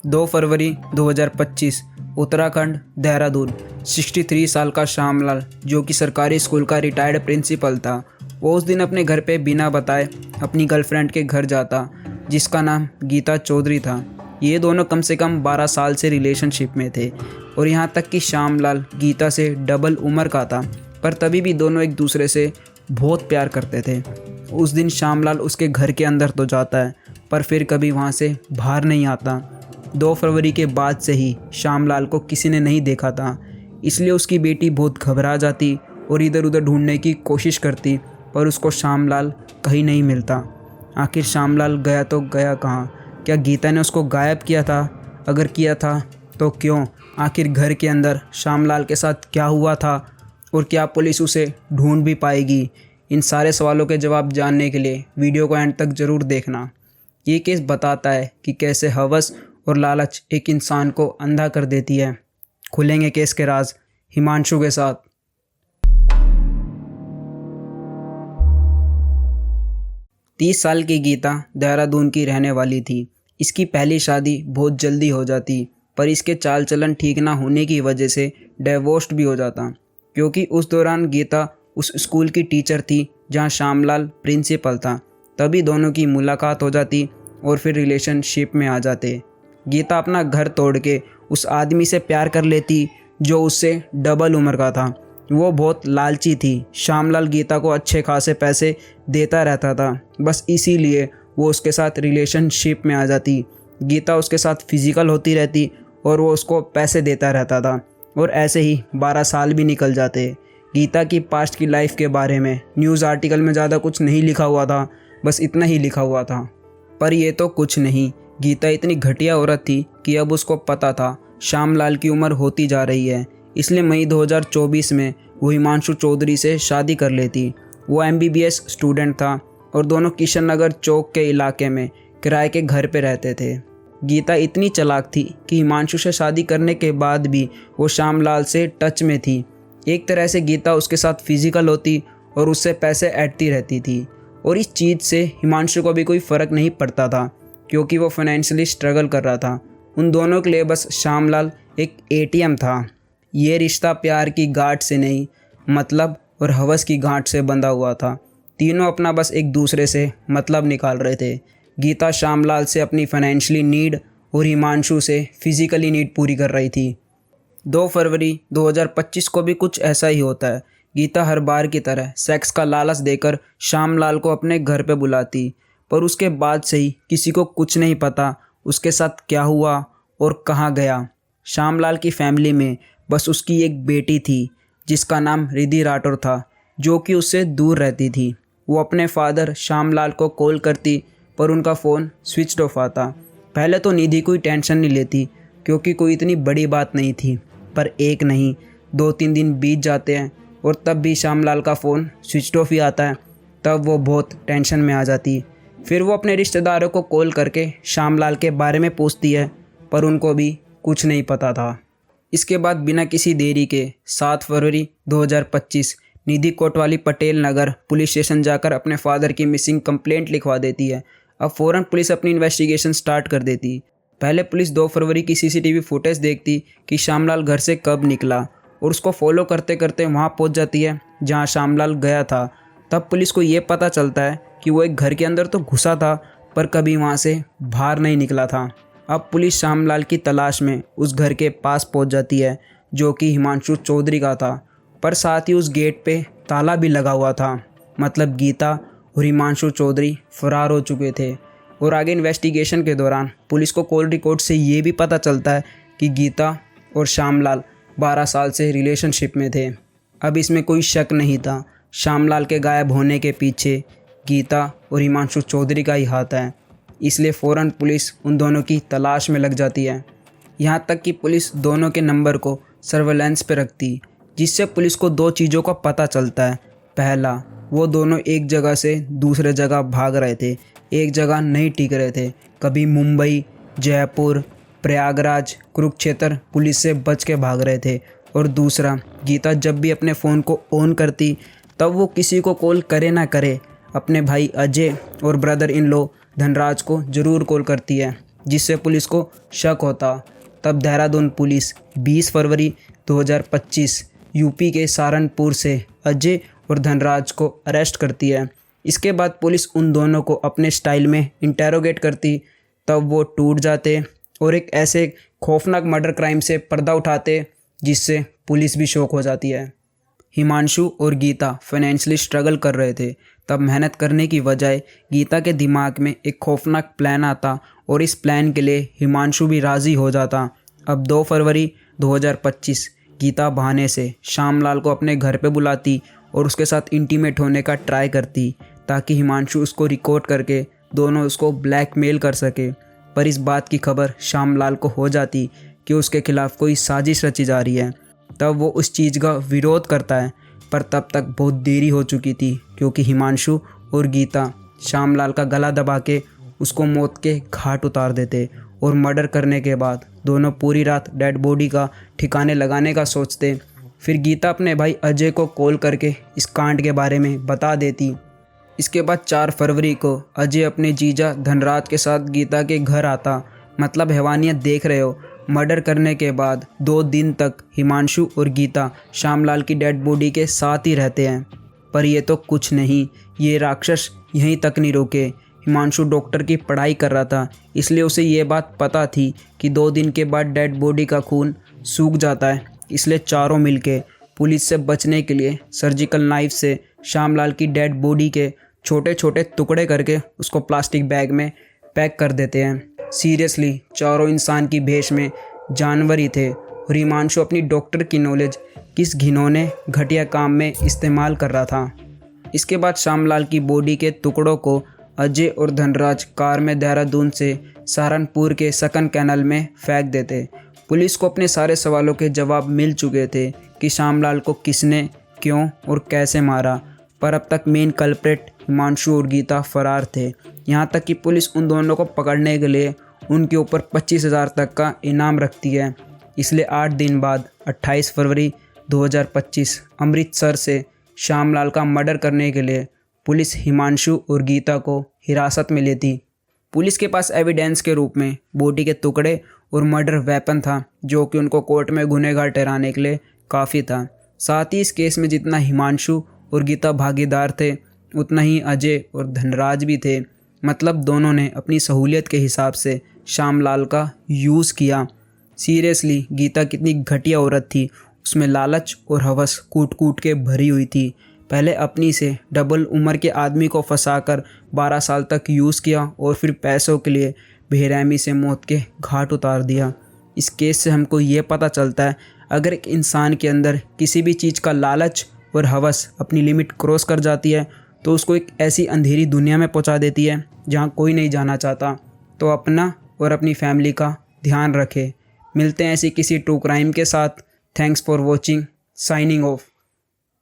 2 फरवरी 2025 उत्तराखंड देहरादून 63 साल का श्यामलाल, जो कि सरकारी स्कूल का रिटायर्ड प्रिंसिपल था, वो उस दिन अपने घर पे बिना बताए अपनी गर्लफ्रेंड के घर जाता, जिसका नाम गीता चौधरी था। ये दोनों कम से कम 12 साल से रिलेशनशिप में थे और यहाँ तक कि श्यामलाल गीता से डबल उम्र का था, पर तभी भी दोनों एक दूसरे से बहुत प्यार करते थे। उस दिन श्यामलाल उसके घर के अंदर तो जाता है, पर फिर कभी वहाँ से बाहर नहीं आता। 2 फरवरी के बाद से ही श्यामलाल को किसी ने नहीं देखा था, इसलिए उसकी बेटी बहुत घबरा जाती और इधर उधर ढूंढने की कोशिश करती, पर उसको श्यामलाल कहीं नहीं मिलता। आखिर श्यामलाल गया तो गया कहाँ? क्या गीता ने उसको गायब किया था? अगर किया था तो क्यों? आखिर घर के अंदर श्यामलाल के साथ क्या हुआ था और क्या पुलिस उसे ढूंढ भी पाएगी? इन सारे सवालों के जवाब जानने के लिए वीडियो को एंड तक ज़रूर देखना। ये केस बताता है कि कैसे हवस और लालच एक इंसान को अंधा कर देती है। खुलेंगे केस के राज हिमांशु के साथ। तीस साल की गीता देहरादून की रहने वाली थी। इसकी पहली शादी बहुत जल्दी हो जाती, पर इसके चाल चलन ठीक ना होने की वजह से डिवोर्स भी हो जाता, क्योंकि उस दौरान गीता उस स्कूल की टीचर थी जहां श्यामलाल प्रिंसिपल था। तभी दोनों की मुलाकात हो जाती और फिर रिलेशनशिप में आ जाते। गीता अपना घर तोड़ के उस आदमी से प्यार कर लेती जो उससे डबल उम्र का था। वो बहुत लालची थी। श्यामलाल गीता को अच्छे खासे पैसे देता रहता था, बस इसीलिए वो उसके साथ रिलेशनशिप में आ जाती। गीता उसके साथ फिजिकल होती रहती और वो उसको पैसे देता रहता था, और ऐसे ही 12 साल भी निकल जाते। गीता की पास्ट की लाइफ के बारे में न्यूज़ आर्टिकल में ज़्यादा कुछ नहीं लिखा हुआ था, बस इतना ही लिखा हुआ था। पर ये तो कुछ नहीं, गीता इतनी घटिया औरत थी कि अब उसको पता था श्यामलाल की उम्र होती जा रही है, इसलिए मई 2024 में वो हिमांशु चौधरी से शादी कर लेती। वो MBBS स्टूडेंट था और दोनों किशन नगर चौक के इलाके में किराए के घर पे रहते थे। गीता इतनी चालाक थी कि हिमांशु से शादी करने के बाद भी वो श्यामलाल से टच में थी। एक तरह से गीता उसके साथ फिजिकल होती और उससे पैसे ऐंठती रहती थी, और इस चीज़ से हिमांशु को भी कोई फ़र्क नहीं पड़ता था, क्योंकि वो फाइनेंशियली स्ट्रगल कर रहा था। उन दोनों के लिए बस श्यामलाल एक ATM था। ये रिश्ता प्यार की गांठ से नहीं, मतलब और हवस की गांठ से बंधा हुआ था। तीनों अपना बस एक दूसरे से मतलब निकाल रहे थे। गीता श्यामलाल से अपनी फाइनेंशियली नीड और हिमांशु से फिजिकली नीड पूरी कर रही थी। 2 फरवरी 2025 को भी कुछ ऐसा ही होता है। गीता हर बार की तरह सेक्स का लालच देकर श्यामलाल को अपने घर पे बुलाती, पर उसके बाद से ही किसी को कुछ नहीं पता उसके साथ क्या हुआ और कहाँ गया। श्यामलाल की फैमिली में बस उसकी एक बेटी थी जिसका नाम रिद्धि राठौर था, जो कि उससे दूर रहती थी। वो अपने फादर श्यामलाल को कॉल करती, पर उनका फ़ोन स्विच ऑफ आता। पहले तो निधि कोई टेंशन नहीं लेती, क्योंकि कोई इतनी बड़ी बात नहीं थी, पर एक नहीं 2-3 दिन बीत जाते हैं और तब भी श्यामलाल का फ़ोन स्विच ऑफ ही आता है। तब वो बहुत टेंशन में आ जाती। फिर वो अपने रिश्तेदारों को कॉल करके श्यामलाल के बारे में पूछती है, पर उनको भी कुछ नहीं पता था। इसके बाद बिना किसी देरी के 7 फरवरी 2025 निधि कोतवाली पटेल नगर पुलिस स्टेशन जाकर अपने फादर की मिसिंग कंप्लेंट लिखवा देती है। अब फ़ौरन पुलिस अपनी इन्वेस्टिगेशन स्टार्ट कर देती। पहले पुलिस 2 फरवरी की CCTV फुटेज देखती कि श्यामलाल घर से कब निकला, और उसको फॉलो करते करते वहाँ पहुँच जाती है जहाँ श्यामलाल गया था। तब पुलिस को ये पता चलता है कि वो एक घर के अंदर तो घुसा था, पर कभी वहाँ से बाहर नहीं निकला था। अब पुलिस श्यामलाल की तलाश में उस घर के पास पहुँच जाती है, जो कि हिमांशु चौधरी का था, पर साथ ही उस गेट पे ताला भी लगा हुआ था। मतलब गीता और हिमांशु चौधरी फरार हो चुके थे। और आगे इन्वेस्टिगेशन के दौरान पुलिस को कॉल रिकॉर्ड से ये भी पता चलता है कि गीता और श्यामलाल 12 साल से रिलेशनशिप में थे। अब इसमें कोई शक नहीं था, श्यामलाल के गायब होने के पीछे गीता और हिमांशु चौधरी का ही हाथ है। इसलिए फ़ौरन पुलिस उन दोनों की तलाश में लग जाती है। यहाँ तक कि पुलिस दोनों के नंबर को सर्वेलेंस पे रखती, जिससे पुलिस को 2 चीज़ों का पता चलता है। पहला, वो दोनों एक जगह से दूसरे जगह भाग रहे थे, एक जगह नहीं टिक रहे थे। कभी मुंबई, जयपुर, प्रयागराज, कुरुक्षेत्र पुलिस से बच के भाग रहे थे। और दूसरा, गीता जब भी अपने फ़ोन को ऑन करती, तब वो किसी को कॉल करे ना करे, अपने भाई अजय और ब्रदर इन लॉ धनराज को ज़रूर कॉल करती है। जिससे पुलिस को शक होता। तब देहरादून पुलिस 20 फरवरी 2025 यूपी के सहारनपुर से अजय और धनराज को अरेस्ट करती है। इसके बाद पुलिस उन दोनों को अपने स्टाइल में इंटेरोगेट करती। तब वो टूट जाते और एक ऐसे खौफनाक मर्डर क्राइम से पर्दा उठाते जिससे पुलिस भी शॉक हो जाती है। हिमांशु और गीता फाइनेंशियली स्ट्रगल कर रहे थे। तब मेहनत करने की बजाय गीता के दिमाग में एक खौफनाक प्लान आता और इस प्लान के लिए हिमांशु भी राज़ी हो जाता। अब 2 फरवरी 2025 गीता बहाने से श्यामलाल को अपने घर पे बुलाती और उसके साथ इंटीमेट होने का ट्राई करती ताकि हिमांशु उसको रिकॉर्ड करके दोनों उसको ब्लैकमेल कर सके। पर इस बात की खबर श्यामलाल को हो जाती कि उसके खिलाफ़ कोई साजिश रची जा रही है। तब वो उस चीज़ का विरोध करता है, पर तब तक बहुत देरी हो चुकी थी क्योंकि हिमांशु और गीता श्यामलाल का गला दबा के उसको मौत के घाट उतार देते और मर्डर करने के बाद दोनों पूरी रात डेड बॉडी का ठिकाने लगाने का सोचते। फिर गीता अपने भाई अजय को कॉल करके इस कांड के बारे में बता देती। इसके बाद 4 फरवरी को अजय अपने जीजा धनराज के साथ गीता के घर आता। मतलब हैवानियत देख रहे हो। मर्डर करने के बाद 2 दिन तक हिमांशु और गीता श्यामलाल की डेड बॉडी के साथ ही रहते हैं। पर ये तो कुछ नहीं, ये राक्षस यहीं तक नहीं रुके। हिमांशु डॉक्टर की पढ़ाई कर रहा था, इसलिए उसे ये बात पता थी कि 2 दिन के बाद डेड बॉडी का खून सूख जाता है। इसलिए चारों मिलके पुलिस से बचने के लिए सर्जिकल नाइफ से श्यामलाल की डेड बॉडी के छोटे छोटे टुकड़े करके उसको प्लास्टिक बैग में पैक कर देते हैं। सीरियसली चारों इंसान की भेष में जानवर ही थे और हिमांशु अपनी डॉक्टर की नॉलेज किस घिनौने घटिया काम में इस्तेमाल कर रहा था। इसके बाद श्यामलाल की बॉडी के टुकड़ों को अजय और धनराज कार में देहरादून से सहारनपुर के सकन कैनाल में फेंक देते। पुलिस को अपने सारे सवालों के जवाब मिल चुके थे कि श्यामलाल को किसने, क्यों और कैसे मारा, पर अब तक मेन कल्प्रेट हिमांशु और गीता फरार थे। यहाँ तक कि पुलिस उन दोनों को पकड़ने के लिए उनके ऊपर 25,000 तक का इनाम रखती है। इसलिए 8 दिन बाद 28 फरवरी 2025 अमृतसर से श्यामलाल का मर्डर करने के लिए पुलिस हिमांशु और गीता को हिरासत में लेती। पुलिस के पास एविडेंस के रूप में बॉडी के टुकड़े और मर्डर वेपन था, जो कि उनको कोर्ट में गुनहगार ठहराने के लिए काफ़ी था। साथ ही इस केस में जितना हिमांशु और गीता भागीदार थे, उतना ही अजय और धनराज भी थे। मतलब दोनों ने अपनी सहूलियत के हिसाब से श्यामलाल का यूज़ किया। सीरियसली गीता कितनी घटिया औरत थी, उसमें लालच और हवस कूट कूट के भरी हुई थी। पहले अपनी से डबल उम्र के आदमी को फंसाकर 12 साल तक यूज़ किया और फिर पैसों के लिए बेरहमी से मौत के घाट उतार दिया। इस केस से हमको ये पता चलता है, अगर एक इंसान के अंदर किसी भी चीज़ का लालच और हवस अपनी लिमिट क्रॉस कर जाती है तो उसको एक ऐसी अंधेरी दुनिया में पहुंचा देती है जहां कोई नहीं जाना चाहता। तो अपना और अपनी फैमिली का ध्यान रखें। मिलते हैं ऐसी किसी ट्रू क्राइम के साथ। Thanks for watching. Signing off.